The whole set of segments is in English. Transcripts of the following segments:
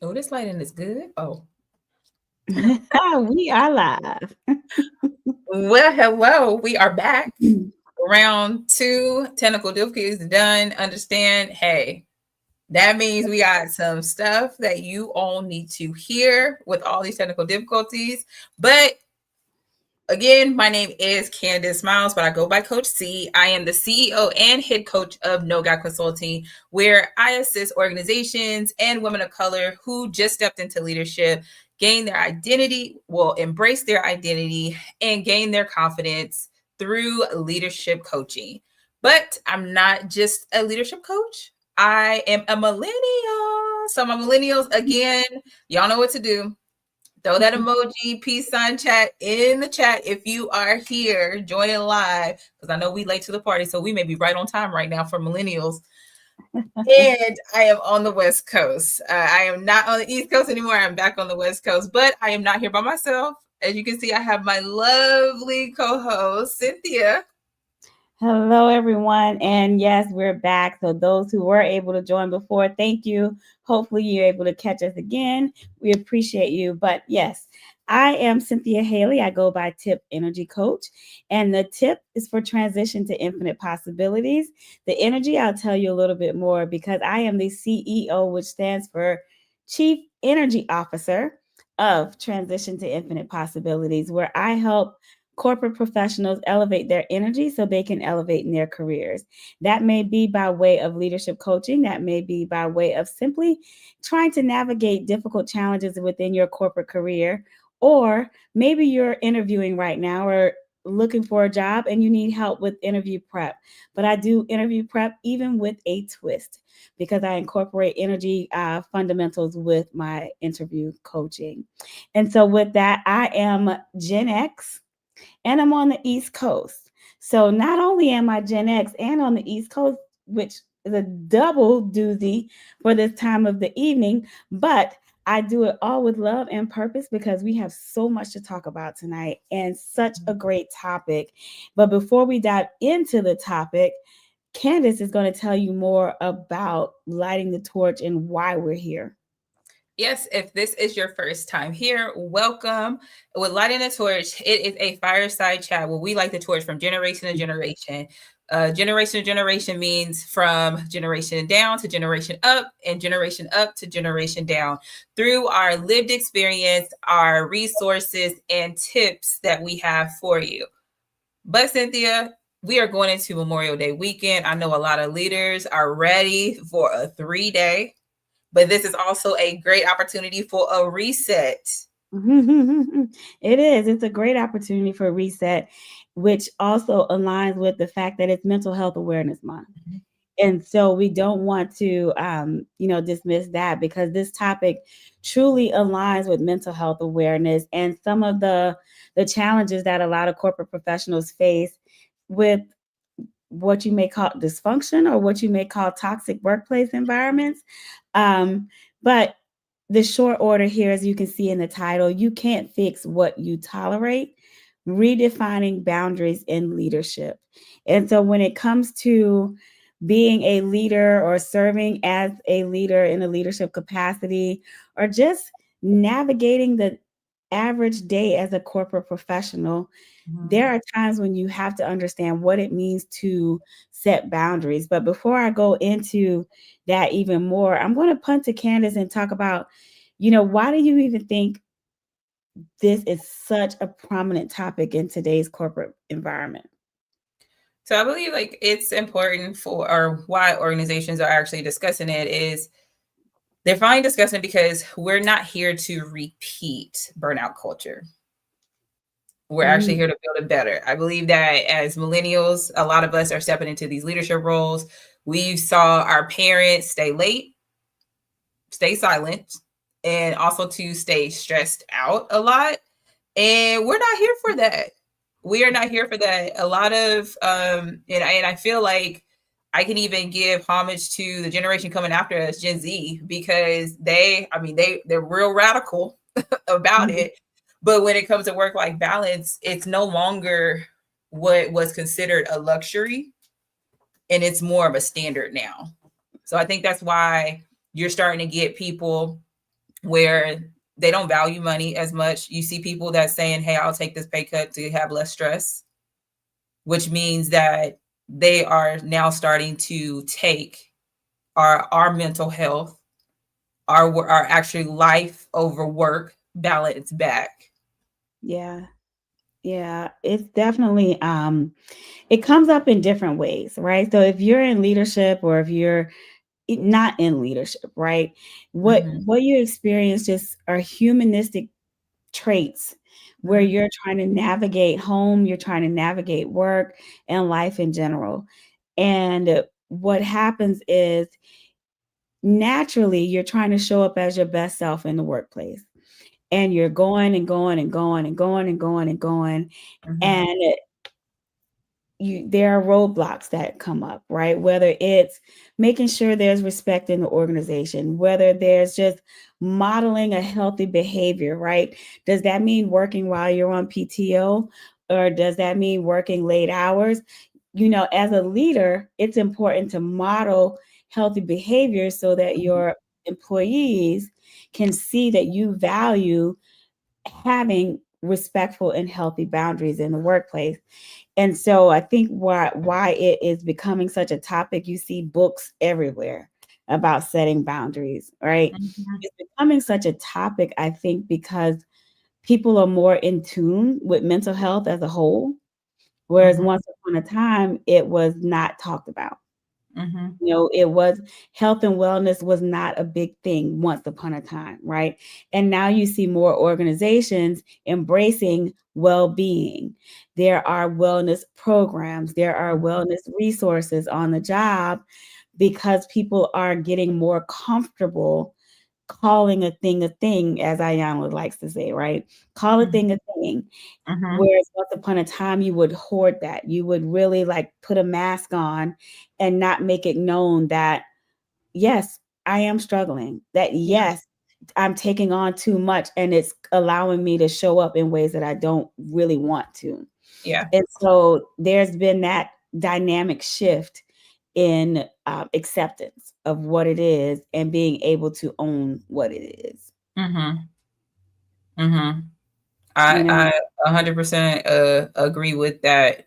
Oh, this lighting is good. Oh, We are live. well, hello. We are back. Round two, technical difficulties done. Understand, hey, that means we got some stuff that you all need to hear with all these technical difficulties. But again, my name is Candace Miles, but I go by Coach C. I am the CEO and head coach of No Guy Consulting, where I assist organizations and women of color who just stepped into leadership gain their identity, will embrace their identity, and gain their confidence through leadership coaching. But I'm not just a leadership coach. I am a millennial. So my millennials, again, y'all know what to do. Throw that emoji, peace sign chat in the chat if you are here joining live, because I know we late to the party, so we may be right on time right now for millennials. And I am on the West Coast. I am not on the East Coast anymore. I'm back on the West Coast, but I am not here by myself. As you can see, I have my lovely co-host, Cynthia. Hello, everyone. And yes, we're back. So, those who were able to join before, thank you. Hopefully, you're able to catch us again. We appreciate you. But yes, I am Cynthia Haley. I go by Tip Energy Coach. And the tip is for transition to infinite possibilities. The energy, I'll tell you a little bit more because I am the CEO, which stands for Chief Energy Officer of Transition to Infinite Possibilities, where I help corporate professionals elevate their energy so they can elevate in their careers. That may be by way of leadership coaching, that may be by way of simply trying to navigate difficult challenges within your corporate career, or maybe you're interviewing right now or looking for a job and you need help with interview prep. But I do interview prep even with a twist because I incorporate energy fundamentals with my interview coaching. And so, with that, I am Gen X and I'm on the East Coast. So not only am I Gen X and on the East Coast, which is a double doozy for this time of the evening, but I do it all with love and purpose because we have so much to talk about tonight and such a great topic. But before we dive into the topic, Candace is going to tell you more about lighting the torch and why we're here. Yes, if this is your first time here, welcome. With Lighting the Torch, it is a fireside chat where we light the torch from generation to generation. Generation to generation means from generation down to generation up to generation down through our lived experience, our resources, and tips that we have for you. But Cynthia, we are going into Memorial Day weekend. I know a lot of leaders are ready for a 3 day, but this is also a great opportunity for a reset. It is. It's a great opportunity for a reset, which also aligns with the fact that it's Mental Health Awareness Month. And so we don't want to, dismiss that because this topic truly aligns with mental health awareness and some of the challenges that a lot of corporate professionals face with what you may call dysfunction or what you may call toxic workplace environments. But the short order here, as you can see in the title, you can't fix what you tolerate, redefining boundaries in leadership. And so when it comes to being a leader or serving as a leader in a leadership capacity, or just navigating the average day as a corporate professional, there are times when you have to understand what it means to set boundaries. But before I go into that even more, I'm going to punt to Candace and talk about, why do you even think this is such a prominent topic in today's corporate environment? So I believe like it's important for, or why organizations are actually discussing it is they're finally discussing because we're not here to repeat burnout culture. We're actually Mm, here to build it better. I believe that as millennials, a lot of us are stepping into these leadership roles. We saw our parents stay late, stay silent, and also to stay stressed out a lot. And we're not here for that. We are not here for that. A lot of and I feel like I can even give homage to the generation coming after us, Gen Z, because they're real radical about mhm. it. But when it comes to work life balance, it's no longer what was considered a luxury, and it's more of a standard now. So I think that's why you're starting to get people where they don't value money as much. You see people that saying, hey, I'll take this pay cut to have less stress, which means that they are now starting to take our mental health, our actually life over work balance back. Yeah. Yeah, it's definitely it comes up in different ways, right? So if you're in leadership or if you're not in leadership, right? Mm-hmm. What you experience just are humanistic traits where Mm-hmm. you're trying to navigate home, you're trying to navigate work and life in general. And what happens is naturally you're trying to show up as your best self in the workplace. And you're going and going and going and going and going and going. Mm-hmm. And there are roadblocks that come up, right? Whether it's making sure there's respect in the organization, whether there's just modeling a healthy behavior, right? Does that mean working while you're on PTO, or does that mean working late hours? As a leader, it's important to model healthy behavior so that your employees can see that you value having respectful and healthy boundaries in the workplace. And so I think why it is becoming such a topic, you see books everywhere about setting boundaries, right? Mm-hmm. It's becoming such a topic, I think, because people are more in tune with mental health as a whole, whereas Mm-hmm. once upon a time it was not talked about. Mm-hmm. It was health and wellness was not a big thing once upon a time, right? And now you see more organizations embracing well-being. There are wellness programs, there are wellness resources on the job because people are getting more comfortable calling a thing, as Ayana likes to say, right? Call a thing a thing. Mm-hmm. Whereas once upon a time, you would hoard that. You would really like put a mask on and not make it known that, yes, I am struggling, that, Yeah. yes, I'm taking on too much and it's allowing me to show up in ways that I don't really want to. Yeah. And so there's been that dynamic shift in acceptance of what it is and being able to own what it is. Mm-hmm. Mm-hmm. You know, I 100% agree with that.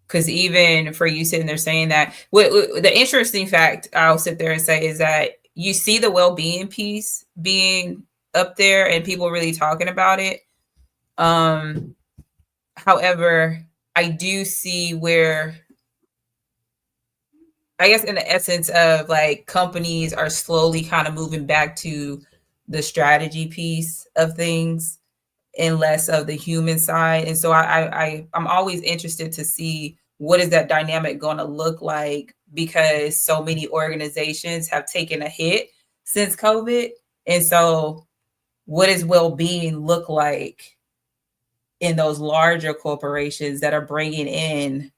Because even for you sitting there saying that, the interesting fact I'll sit there and say is that you see the well-being piece being up there and people really talking about it. Um, However, I do see where, I guess, in the essence of like companies are slowly kind of moving back to the strategy piece of things and less of the human side. And so I'm always interested to see what is that dynamic going to look like, because so many organizations have taken a hit since COVID. And so what does well-being look like in those larger corporations that are bringing in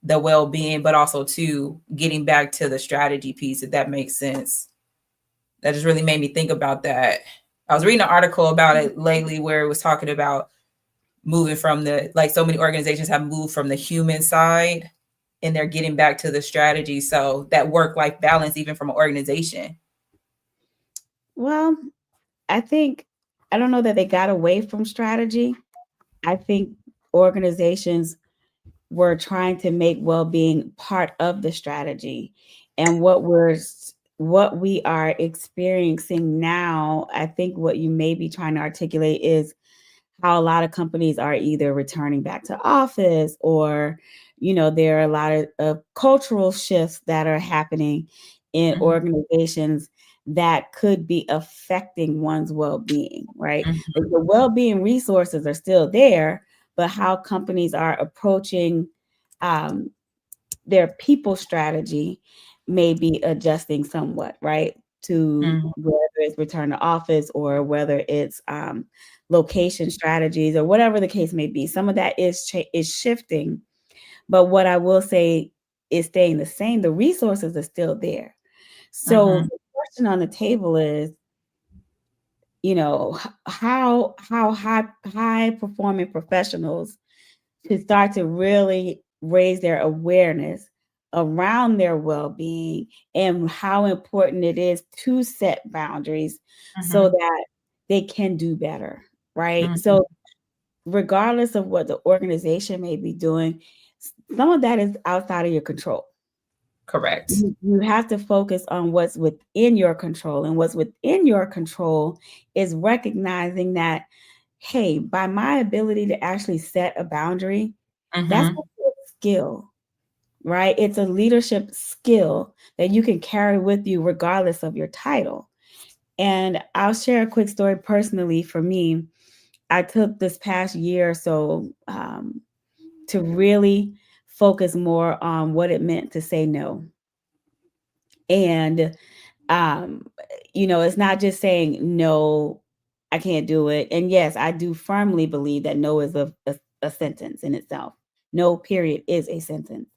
the well-being, but also to getting back to the strategy piece, if that makes sense? That just really made me think about that. I was reading an article about it lately where it was talking about moving from the, like, so many organizations have moved from the human side and they're getting back to the strategy. So that work-life balance, even from an organization. well, I don't know that they got away from strategy. I think organizations were trying to make well-being part of the strategy. And what we are experiencing now, I think what you may be trying to articulate is how a lot of companies are either returning back to office, or there are a lot of cultural shifts that are happening in Mm-hmm. organizations that could be affecting one's well-being, right? Mm-hmm. Like, the well-being resources are still there, but how companies are approaching um, their people strategy may be adjusting somewhat, right? To Mm-hmm. whether it's return to office or whether it's location strategies or whatever the case may be. Some of that is shifting, but what I will say is staying the same. The resources are still there. So Mm-hmm. the question on the table is, how high performing professionals to start to really raise their awareness around their well-being and how important it is to set boundaries so that they can do better, right? So regardless of what the organization may be doing, some of that is outside of your control. Correct. You have to focus on what's within your control. And what's within your control is recognizing that, hey, by my ability to actually set a boundary, that's a skill, right? It's a leadership skill that you can carry with you regardless of your title. And I'll share a quick story personally for me. I took this past year or so to really focus more on what it meant to say no. And um, it's not just saying no, I can't do it. And yes, I do firmly believe that no is a sentence in itself. No, period, is a sentence.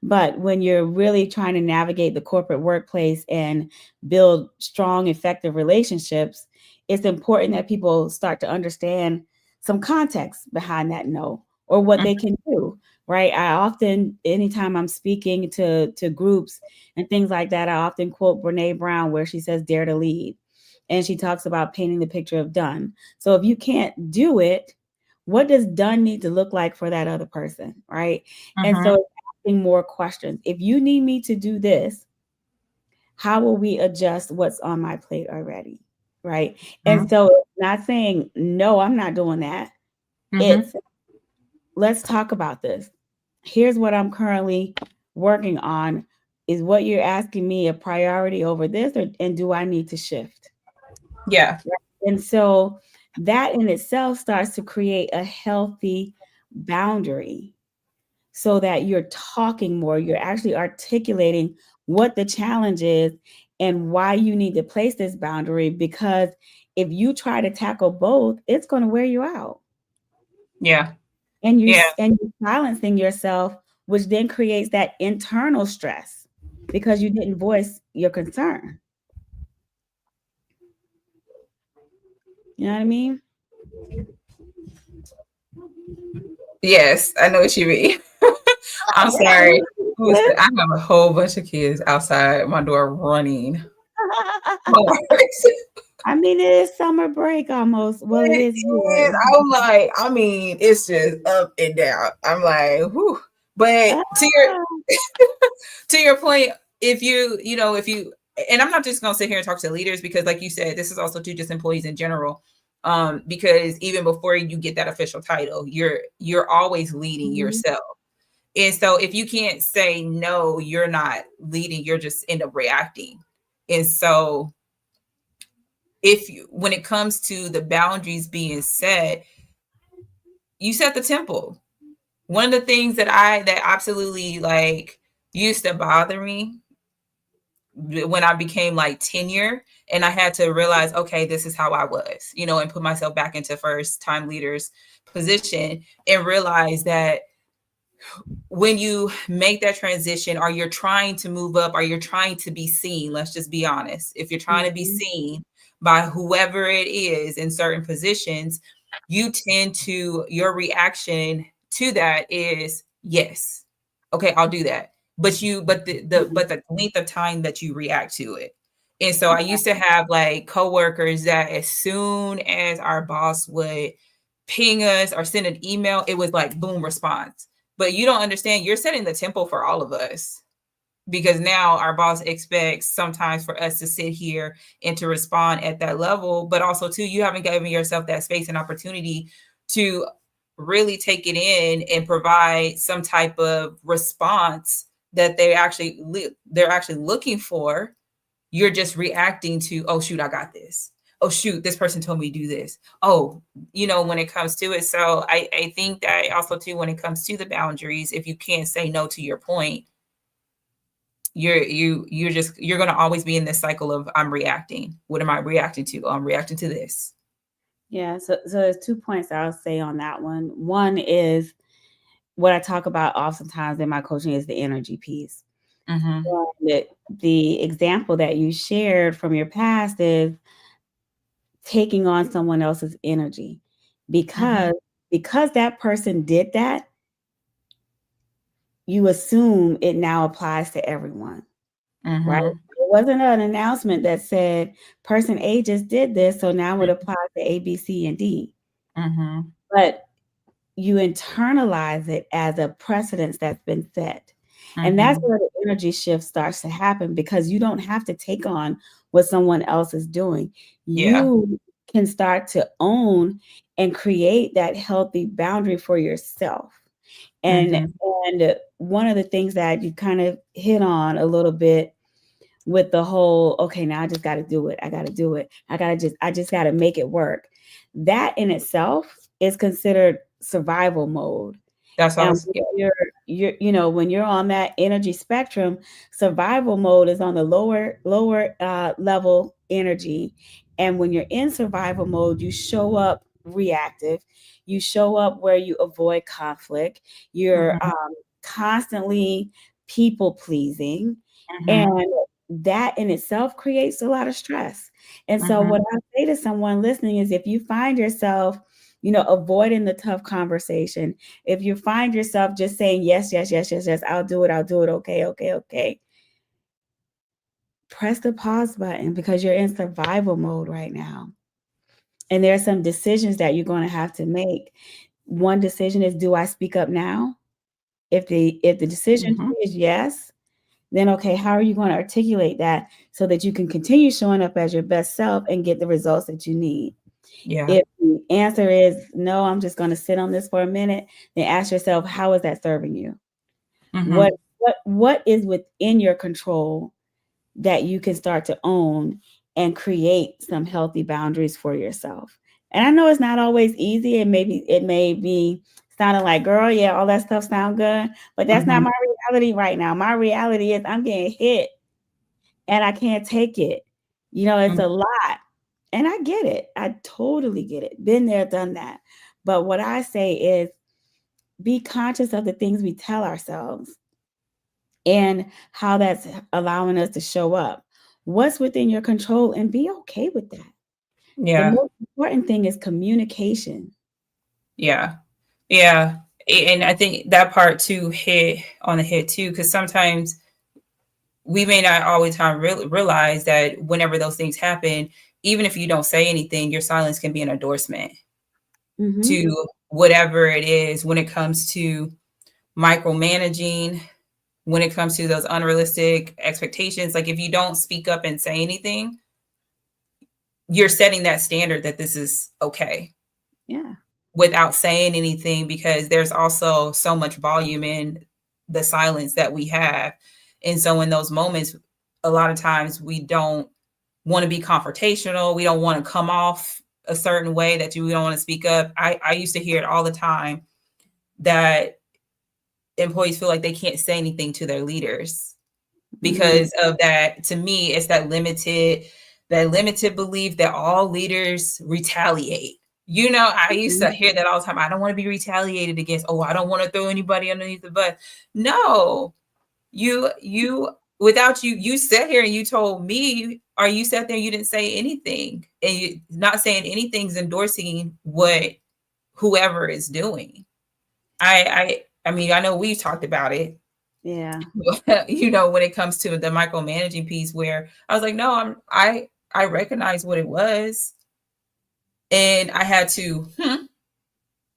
But when you're really trying to navigate the corporate workplace and build strong, effective relationships, it's important that people start to understand some context behind that no or what they can do, right? I often, anytime I'm speaking to groups and things like that, I often quote Brene Brown where she says, dare to lead. And she talks about painting the picture of done. So if you can't do it, what does done need to look like for that other person, right? And so more questions. If you need me to do this, how will we adjust what's on my plate already? Right. And so it's not saying, no, I'm not doing that. It's let's talk about this. Here's what I'm currently working on. Is what you're asking me a priority over this, and do I need to shift? Yeah. And so that in itself starts to create a healthy boundary so that you're talking more, you're actually articulating what the challenge is and why you need to place this boundary. Because if you try to tackle both, it's going to wear you out. Yeah. And you're silencing yourself, which then creates that internal stress because you didn't voice your concern. You know what I mean? Yes, I know what you mean. I'm sorry. I have a whole bunch of kids outside my door running. I mean, it is summer break almost. Well, it is here. I'm like, I mean, it's just up and down. I'm like, whew. But to your point, if you and I'm not just gonna sit here and talk to leaders because, like you said, this is also to just employees in general. Because even before you get that official title, you're always leading yourself. And so if you can't say no, you're not leading, you're just end up reacting. And so when it comes to the boundaries being set, you set the tempo. One of the things that absolutely like used to bother me when I became like tenure and I had to realize, okay, this is how I was, and put myself back into first time leaders position and realize that when you make that transition or you're trying to move up or you're trying to be seen, let's just be honest. If you're trying to be seen by whoever it is in certain positions, your reaction to that is yes. Okay, I'll do that. But the length of time that you react to it. And so I used to have like coworkers that as soon as our boss would ping us or send an email, it was like boom response. But you don't understand, you're setting the tempo for all of us because now our boss expects sometimes for us to sit here and to respond at that level. But also, too, you haven't given yourself that space and opportunity to really take it in and provide some type of response that they're actually looking for. You're just reacting to, oh, shoot, I got this. Oh, shoot, this person told me to do this. Oh, when it comes to it. So I think that also, too, when it comes to the boundaries, if you can't say no to your point, you're going to always be in this cycle of I'm reacting. What am I reacting to? Oh, I'm reacting to this. Yeah. So there's 2 points I'll say on that one. One is what I talk about oftentimes in my coaching is the energy piece. The example that you shared from your past is taking on someone else's energy because that person did that, you assume it now applies to everyone, right? Mm-hmm. It wasn't an announcement that said person A just did this, so now it applies to A, B, C, and D. Mm-hmm. But you internalize it as a precedence that's been set. And that's Mm-hmm. where the energy shift starts to happen, because you don't have to take on what someone else is doing. Yeah. You can start to own and create that healthy boundary for yourself. And Mm-hmm. and one of the things that you kind of hit on a little bit with the whole, okay, now I just got to do it. I got to do it. I just got to make it work. That in itself is considered survival mode. That's And awesome. Yeah. when when you're on that energy spectrum, survival mode is on the lower level energy. And when you're in survival mode, you show up reactive. You show up where you avoid conflict. You're Mm-hmm. constantly people pleasing, Mm-hmm. and that in itself creates a lot of stress. And so, Mm-hmm. what I say to someone listening is, if you find yourself, avoiding the tough conversation, if you find yourself just saying yes, yes, yes, yes, yes, I'll do it, okay, okay, okay, press the pause button, because you're in survival mode right now. And there are some decisions that you're going to have to make. One decision is, do I speak up now? If the decision Mm-hmm. is yes, then okay, how are you going to articulate that so that you can continue showing up as your best self and get the results that you need? Yeah. If the answer is no, I'm just going to sit on this for a minute, then ask yourself, how is that serving you? What Mm-hmm. what is within your control that you can start to own and create some healthy boundaries for yourself? And I know it's not always easy, and maybe it may be sounding like, girl, yeah, all that stuff sound good, but that's not Mm-hmm. my reality right now. My reality is I'm getting hit and I can't take it. It's a lot. And I get it. I totally get it. Been there, done that. But what I say is, be conscious of the things we tell ourselves and how that's allowing us to show up. What's within your control, and be okay with that. The Yeah. most important thing is communication. Yeah. Yeah. And I think that part too hit on the head too, because sometimes we may not always time realize that whenever those things happen, even if you don't say anything, your silence can be an endorsement Mm-hmm. to whatever it is when it comes to micromanaging, when it comes to those unrealistic expectations. Like if you don't speak up and say anything, you're setting that standard that this is okay Yeah. without saying anything, because there's also so much volume in the silence that we have. And so in those moments, a lot of times we don't want to be confrontational. We don't want to come off a certain way that we don't want to speak up. I used to hear it all the time that employees feel like they can't say anything to their leaders Mm-hmm. because of that. To me, it's that limited belief that all leaders retaliate. I used to hear that all the time. I don't want to be retaliated against. Oh, I don't want to throw anybody underneath the bus. No, you without you sat here and you told me, or you sat there and you didn't say anything, and you not saying anything's endorsing what whoever is doing. I mean, I know we've talked about it, Yeah. when it comes to the micromanaging piece, where I was like, no, I recognize what it was, and I had to,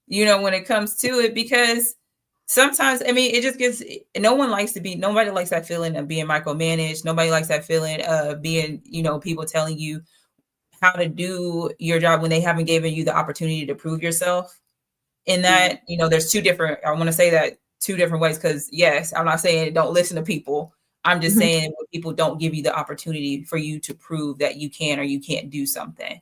when it comes to it, because sometimes, I mean, it just gets, nobody likes that feeling of being micromanaged. Nobody likes that feeling of being, people telling you how to do your job when they haven't given you the opportunity to prove yourself. In Yeah. that, there's I want to say that two different ways, because yes, I'm not saying don't listen to people. I'm just Mhm. saying when people don't give you the opportunity for you to prove that you can or you can't do something.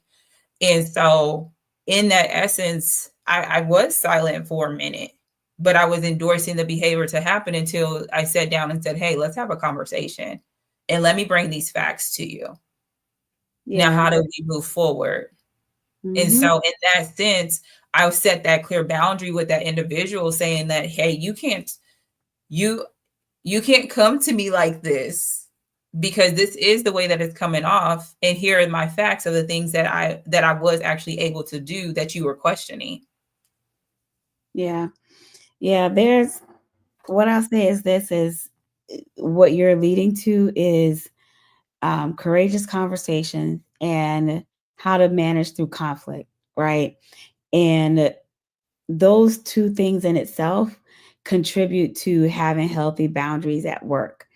And so in that essence, I was silent for a minute, but I was endorsing the behavior to happen until I sat down and said, hey, let's have a conversation and let me bring these facts to you. Now, Yeah. how do we move forward? And Mm-hmm. so in that sense, I set that clear boundary with that individual, saying that, hey, you you can't come to me like this, because this is the way that it's coming off. And here are my facts of the things that I was actually able to do that you were questioning. Yeah. Yeah. There's what I'll say is this is what you're leading to is courageous conversation and how to manage through conflict, right? And those two things in itself contribute to having healthy boundaries at work.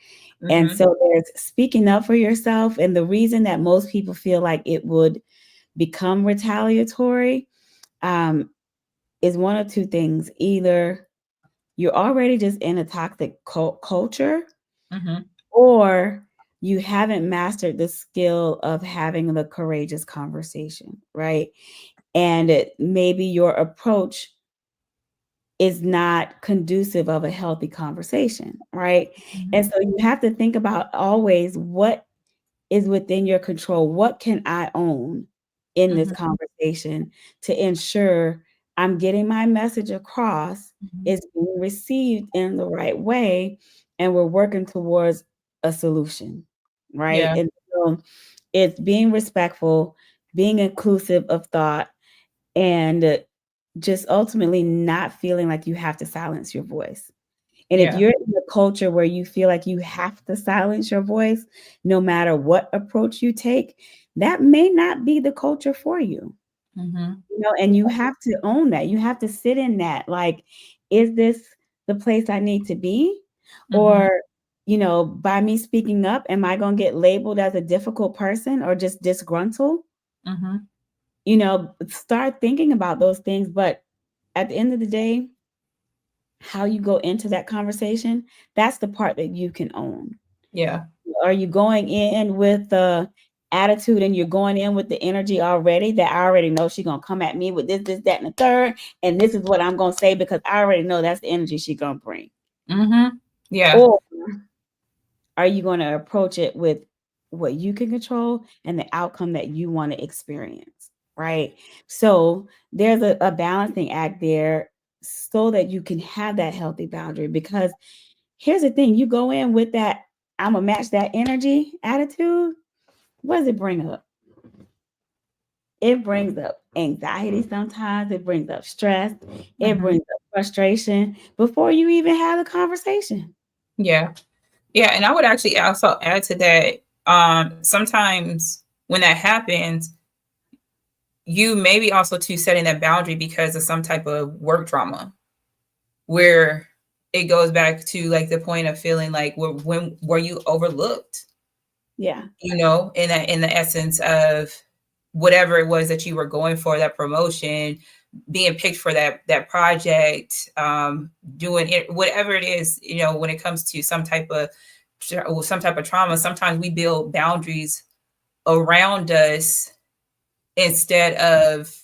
And Mm-hmm. so there's speaking up for yourself. And the reason that most people feel like it would become retaliatory um, is one of two things. Either you're already just in a toxic culture, Mm-hmm. or you haven't mastered the skill of having the courageous conversation, right? And maybe your approach is not conducive of a healthy conversation, right? And so you have to think about always what is within your control. What can I own in this Mm-hmm. conversation to ensure I'm getting my message across, Mm-hmm. is being received in the right way, and we're working towards a solution, right? Yeah. And so it's being respectful, being inclusive of thought, and just ultimately not feeling like you have to silence your voice. And if Yeah. you're in a culture where you feel like you have to silence your voice, no matter what approach you take, that may not be the culture for you. Mm-hmm. And you have to own that. You have to sit in that. Like, is this the place I need to be? Mm-hmm. Or, by me speaking up, am I going to get labeled as a difficult person or just disgruntled? Mm-hmm. Start thinking about those things. But at the end of the day, how you go into that conversation, that's the part that you can own. Yeah. Are you going in with the attitude and you're going in with the energy already that I already know she's gonna come at me with this, that, and the third, and this is what I'm gonna say because I already know that's the energy she's gonna bring? Mm-hmm. Yeah. Or are you gonna approach it with what you can control and the outcome that you want to experience? Right. So there's a balancing act there so that you can have that healthy boundary. Because here's the thing, you go in with that I'm gonna match that energy attitude. What does it bring up? It brings up anxiety sometimes, it brings up stress, it Mm-hmm. brings up frustration before you even have a conversation. Yeah. Yeah. And I would actually also add to that. Sometimes when that happens, you maybe also too setting that boundary because of some type of work trauma where it goes back to like the point of feeling like when were you overlooked, Yeah. in the essence of whatever it was that you were going for, that promotion, being picked for that project, doing it, whatever it is, when it comes to some type of trauma. Sometimes we build boundaries around us instead of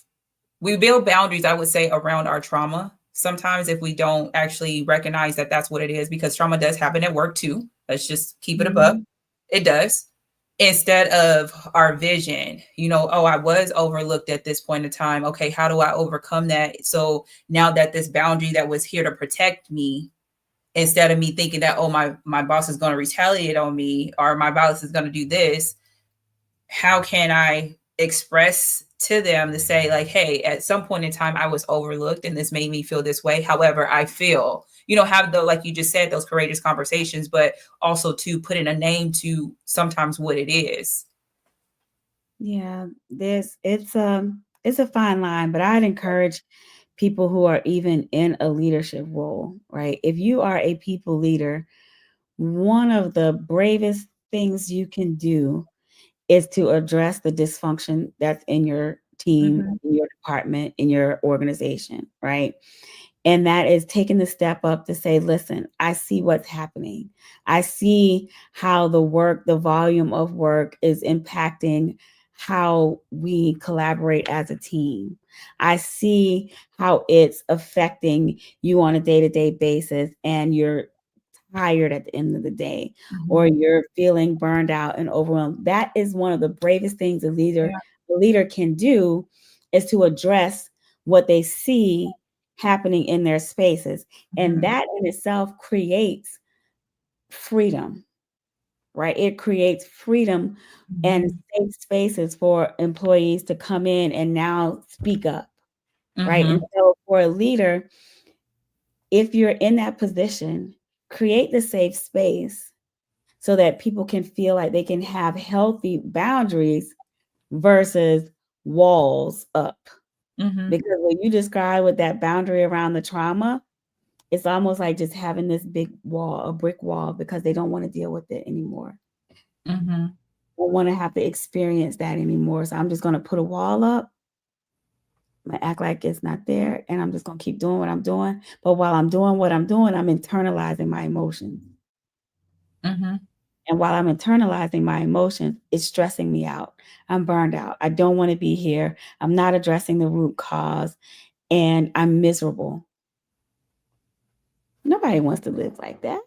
we build boundaries, I would say, around our trauma. Sometimes if we don't actually recognize that that's what it is, because trauma does happen at work too. Let's just keep it above. Mm-hmm. It does. Instead of our vision, oh, I was overlooked at this point in time. Okay, how do I overcome that? So now that this boundary that was here to protect me, instead of me thinking that, oh, my boss is going to retaliate on me or my boss is going to do this, how can I express to them to say, like, hey, at some point in time, I was overlooked and this made me feel this way. However, I feel, have the, like you just said, those courageous conversations, but also to put in a name to sometimes what it is. Yeah, it's a fine line, but I'd encourage people who are even in a leadership role, right? If you are a people leader, one of the bravest things you can do is to address the dysfunction that's in your team, Mm-hmm. in your department, in your organization, right? And that is taking the step up to say, listen, I see what's happening. I see how the volume of work is impacting how we collaborate as a team. I see how it's affecting you on a day to day basis, and you're tired at the end of the day, Mm-hmm. or you're feeling burned out and overwhelmed. That is one of the bravest things Yeah. a leader can do, is to address what they see happening in their spaces. And Mm-hmm. that in itself creates freedom, right? It creates freedom and Mm-hmm. safe spaces for employees to come in and now speak up, right? Mm-hmm. And so for a leader, if you're in that position, create the safe space so that people can feel like they can have healthy boundaries versus walls up. Mm-hmm. Because when you describe with that boundary around the trauma, it's almost like just having this big wall, a brick wall, because they don't want to deal with it anymore. Mm-hmm. Don't want to have to experience that anymore. So I'm just going to put a wall up. I act like it's not there, and I'm just going to keep doing what I'm doing. But while I'm doing what I'm doing, I'm internalizing my emotions. Mm-hmm. And while I'm internalizing my emotions, it's stressing me out. I'm burned out. I don't want to be here. I'm not addressing the root cause, and I'm miserable. Nobody wants to live like that.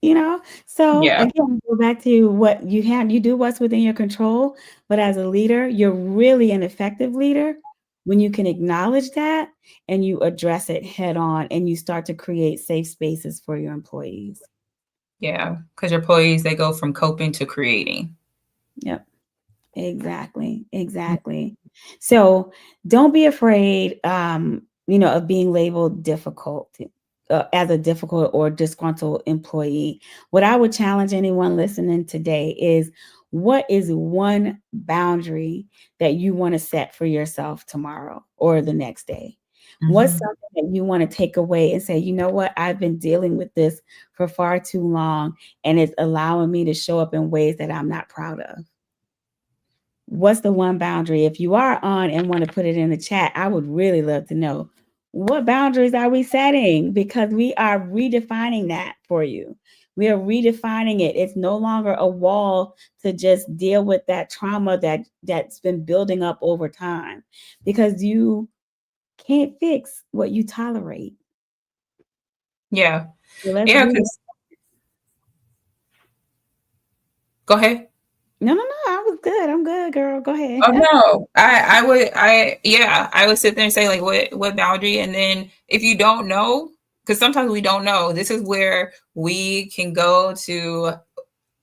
You know, so Yeah. again, go back to what you have. You do what's within your control, but as a leader, you're really an effective leader when you can acknowledge that and you address it head on and you start to create safe spaces for your employees. Yeah. Because your employees, they go from coping to creating. Yep. Exactly. So don't be afraid, of being labeled difficult as a difficult or disgruntled employee. What I would challenge anyone listening today is, what is one boundary that you want to set for yourself tomorrow or the next day? What's Mm-hmm. something that you want to take away and say, you know what, I've been dealing with this for far too long, and it's allowing me to show up in ways that I'm not proud of? What's the one boundary? If you are on and want to put it in the chat, I would really love to know, what boundaries are we setting? Because we are redefining that for you. We are redefining it. It's no longer a wall to just deal with that trauma that's been building up over time, because you can't fix what you tolerate. Yeah. So let's Yeah. read. Because go ahead. No, I was good. I'm good, girl. Go ahead. Oh no, I would sit there and say like what boundary, and then if you don't know, because sometimes we don't know, this is where we can go to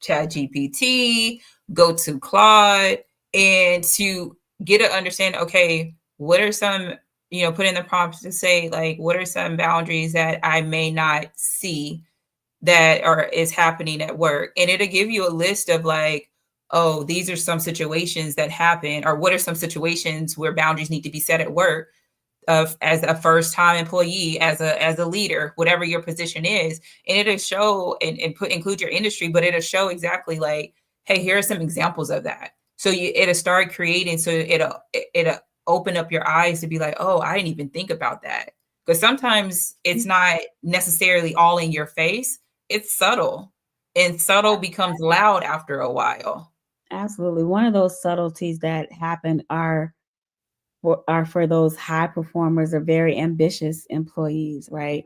Chat GPT, go to Claude, and to get an understanding. Okay, what are some, put in the prompts to say like what are some boundaries that I may not see that is happening at work, and it'll give you a list of like, oh, these are some situations that happen, or what are some situations where boundaries need to be set at work, of as a first time employee, as a leader, whatever your position is. And it'll show and include your industry, but it'll show exactly like, hey, here are some examples of that. So it'll start creating, so it'll open up your eyes to be like, oh, I didn't even think about that. Because sometimes it's not necessarily all in your face, it's subtle, and subtle becomes loud after a while. Absolutely. One of those subtleties that happen are for those high performers or very ambitious employees, right?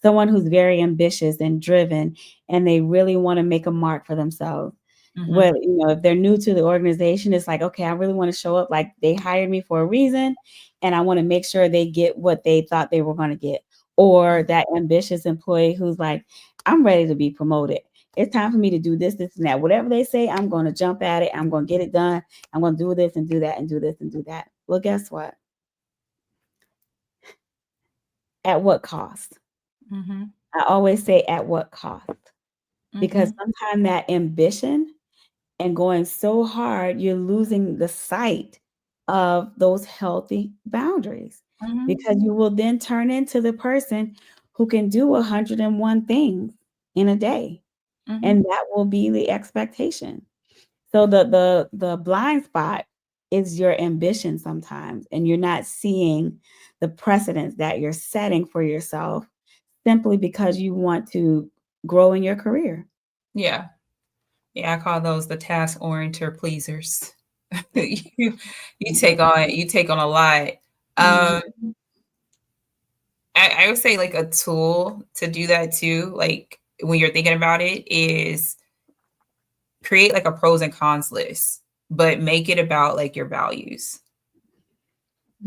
Someone who's very ambitious and driven, and they really want to make a mark for themselves. Mm-hmm. Well, if they're new to the organization, it's like, okay, I really want to show up like they hired me for a reason, and I want to make sure they get what they thought they were going to get. Or that ambitious employee who's like, I'm ready to be promoted. It's time for me to do this, this, and that. Whatever they say, I'm going to jump at it. I'm going to get it done. I'm going to do this and do that and do this and do that. Well, guess what? At what cost? Mm-hmm. I always say, at what cost? Because Mm-hmm. sometimes that ambition and going so hard, you're losing the sight of those healthy boundaries, Mm-hmm. because you will then turn into the person who can do 101 things in a day. Mm-hmm. And that will be the expectation. So the blind spot is your ambition sometimes, and you're not seeing the precedence that you're setting for yourself simply because you want to grow in your career. Yeah. Yeah, I call those the task oriented pleasers. you you take on a lot. Um, Mhm. I would say like a tool to do that too, like when you're thinking about it, is create like a pros and cons list, but make it about like your values.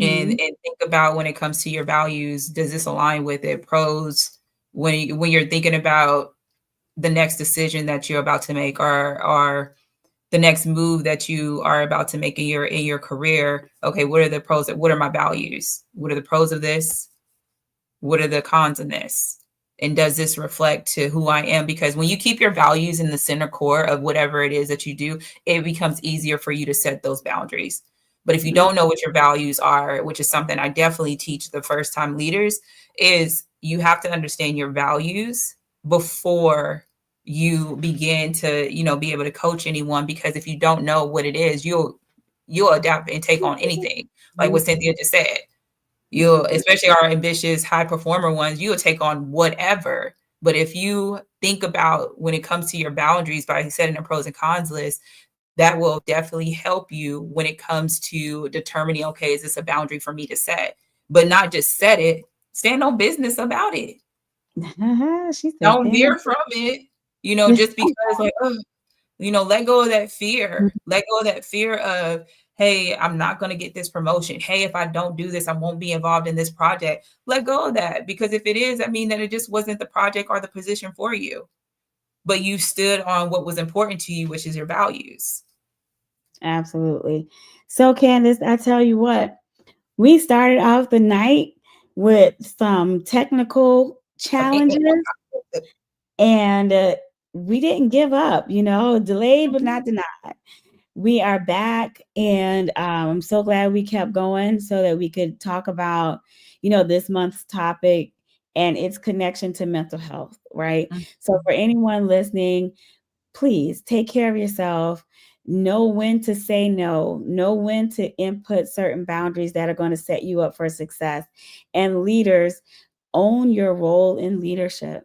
And Mhm. think about, when it comes to your values, does this align with it? Pros, when you're thinking about the next decision that you're about to make, or the next move that you are about to make in your career. Okay, what are the pros? What are my values? What are the pros of this? What are the cons of this? And does this reflect to who I am? Because when you keep your values in the center core of whatever it is that you do, it becomes easier for you to set those boundaries. But if you don't know what your values are, which is something I definitely teach the first time leaders, is you have to understand your values before you begin to, be able to coach anyone. Because if you don't know what it is, you'll adapt and take on anything. Like what Cynthia just said, you'll, especially our ambitious high performer ones, you'll take on whatever. But if you think about when it comes to your boundaries by setting a pros and cons list, that will definitely help you when it comes to determining, okay, is this a boundary for me to set? But not just set it, stand on business about it. She said, Don't veer from it, just because like, oh, let go of that fear. Let go of that fear of, hey, I'm not going to get this promotion. Hey, if I don't do this, I won't be involved in this project. Let go of that. Because if it is, I mean, that it just wasn't the project or the position for you. But you stood on what was important to you, which is your values. Absolutely. So, Candace, I tell you what, we started off the night with some technical challenges, and we didn't give up, delayed but not denied. We are back, and I'm so glad we kept going so that we could talk about, this month's topic and its connection to mental health, right? So for anyone listening, please take care of yourself. Know when to say no, know when to input certain boundaries that are going to set you up for success. And leaders, own your role in leadership.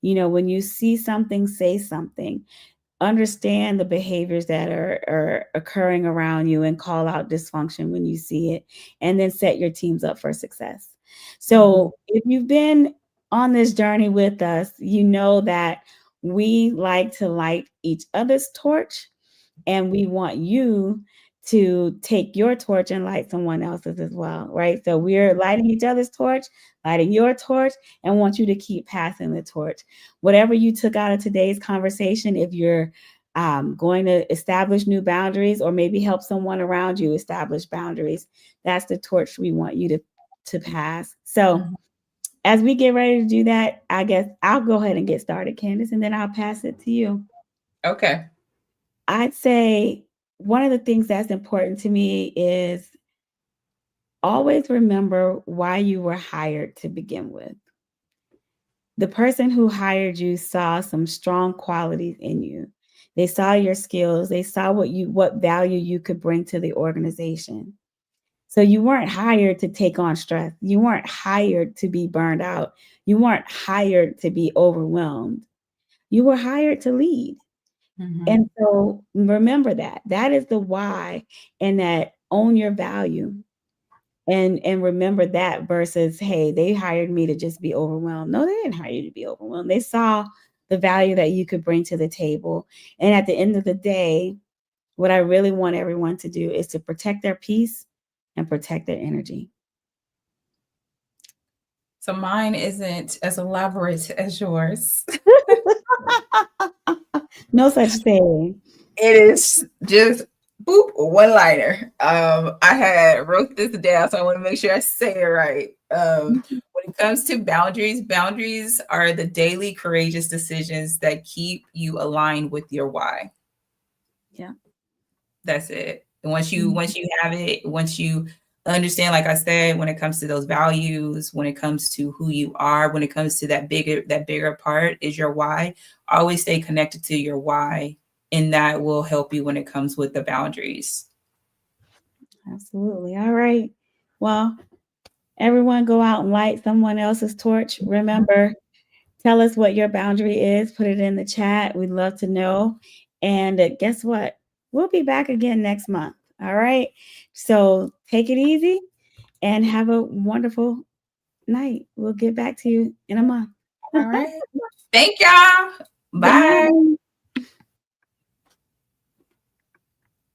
When you see something, say something. Understand the behaviors that are occurring around you and call out dysfunction when you see it, and then set your teams up for success. So if you've been on this journey with us, you know that we like to light each other's torch, and we want you to take your torch and light someone else's as well, right? So we're lighting each other's torch, lighting your torch, and want you to keep passing the torch. Whatever you took out of today's conversation, if you're going to establish new boundaries or maybe help someone around you establish boundaries, that's the torch we want you to pass. So as we get ready to do that, I guess I'll go ahead and get started, Candace, and then I'll pass it to you. Okay. I'd say one of the things that's important to me is always remember why you were hired to begin with. The person who hired you saw some strong qualities in you. They saw your skills, they saw what value you could bring to the organization. So you weren't hired to take on stress. You weren't hired to be burned out. You weren't hired to be overwhelmed. You were hired to lead. And so remember that is the why, and that own your value, and remember that versus, hey, they hired me to just be overwhelmed. No, they didn't hire you to be overwhelmed. They saw the value that you could bring to the table. And at the end of the day, what I really want everyone to do is to protect their peace and protect their energy. So mine isn't as elaborate as yours. No such thing. It is just boop, one liner. I wrote this down, so I want to make sure I say it right. When it comes to boundaries, boundaries are the daily courageous decisions that keep you aligned with your why. Yeah. That's it. And once you have it, once you understand, like I said, when it comes to those values, when it comes to who you are, when it comes to that bigger part is your why, always stay connected to your why. And that will help you when it comes with the boundaries. Absolutely. All right. Well, everyone go out and light someone else's torch. Remember, tell us what your boundary is. Put it in the chat. We'd love to know. And guess what? We'll be back again next month. All right. So take it easy and have a wonderful night. We'll get back to you in a month. All right. Thank y'all. Bye. Bye.